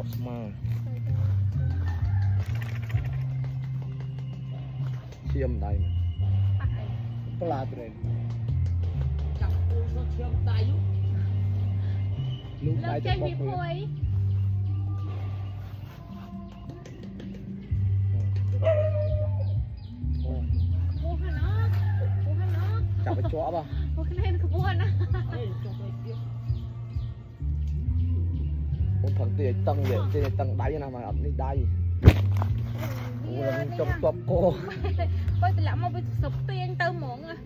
กมาเชื่อมได้ปลาตัวเองจับปูก็เชื่อมได้ยุลูกได้จะบอกเลยจับไปจ้วป่ะโอเคเล่นขบวนนะผมถังเตี๋ยตั้งเดี๋ยวเตี๋ยตั้งได้นะมาอันนี้ได้โอ้ยจบจบโก้ไปแต่ละมาไปสบเตียงเติมหมองอ่ะ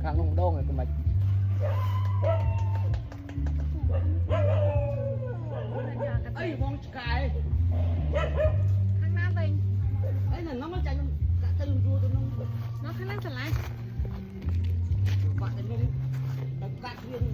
ข้างลงโด่งเลยคุณมาเอ้ยมองไกลข้างหน้าเองเอ้ยนั่นน้องมันจะลุมดูตัวน้องน้องข้างหน้าจะไรปากแต่นุ่มแต่กัดเรื่อง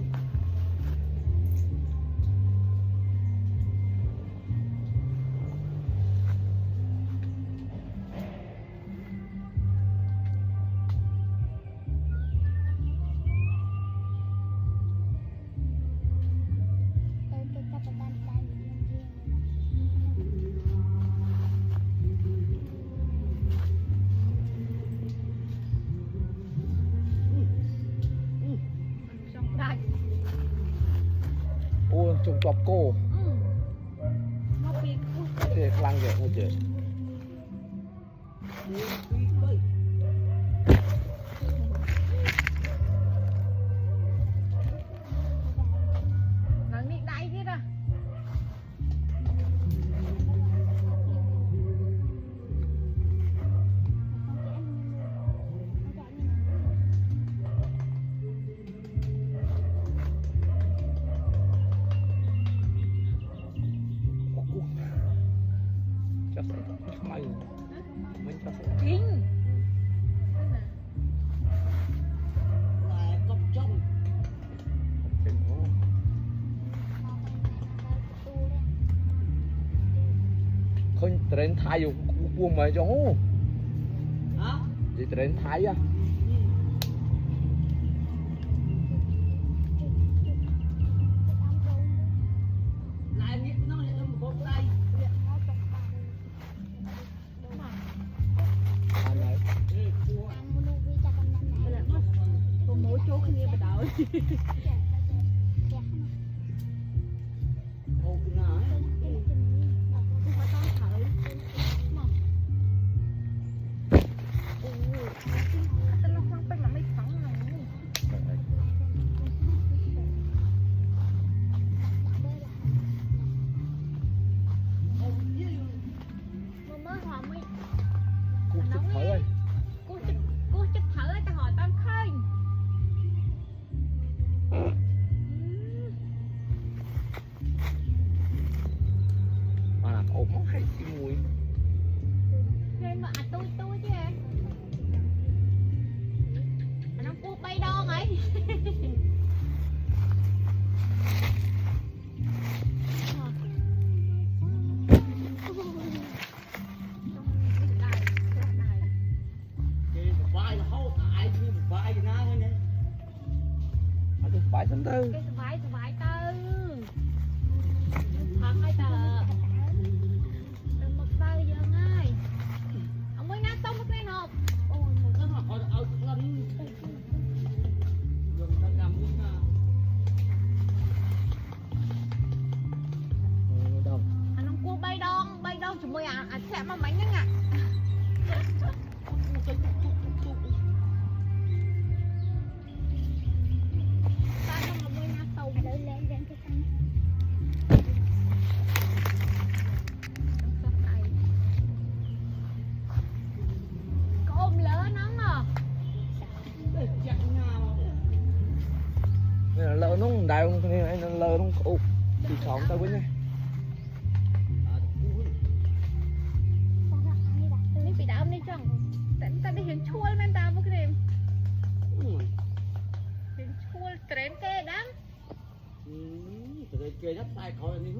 จงจบโก้เจ๊คลังเยอะไม่เจอหนังนี่ได้ที่ละจริงลายกบจ้องคนเทรนไทยอยู่พวงมาจังโอ้ฮะดีเทรนไทยอ่ะลายนี้น้องจะต้องบอกได้chỗ kia bà đợi ô cái nào không phải tao thở tao nó không phải là mấy phẳng này mới hỏi mấy cô chụp thở ơi cô chụp thở ơi tao hỏi tao khơi ốm hay xí mùi nên mà tôi chứ em nó cua bay đo ấy vải tấn tư vải tư thật hay tờ đừng một bao giờ ngay ông mới nát tông một cái hộp ôi một cái hộp ở lần đừng đang nằm luôn à anh ông cua bay đon chúng mày anh sẽ mà bánh nhá lỡ nó đại không thì anh lỡ nó ụ thì chọn tao với nháนี่ปีดาวนี่จังแต่ได้เห็นช่วยมันตามพวกเดิมเห็นช่วยเทรนเก้ดังเทรนเก้ยัดใต้คอยนี่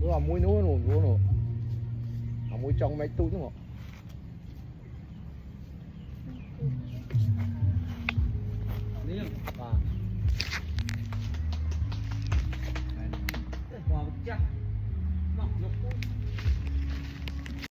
Đúng là mũi nú nụ. À mũi trong mấy túi đúng không?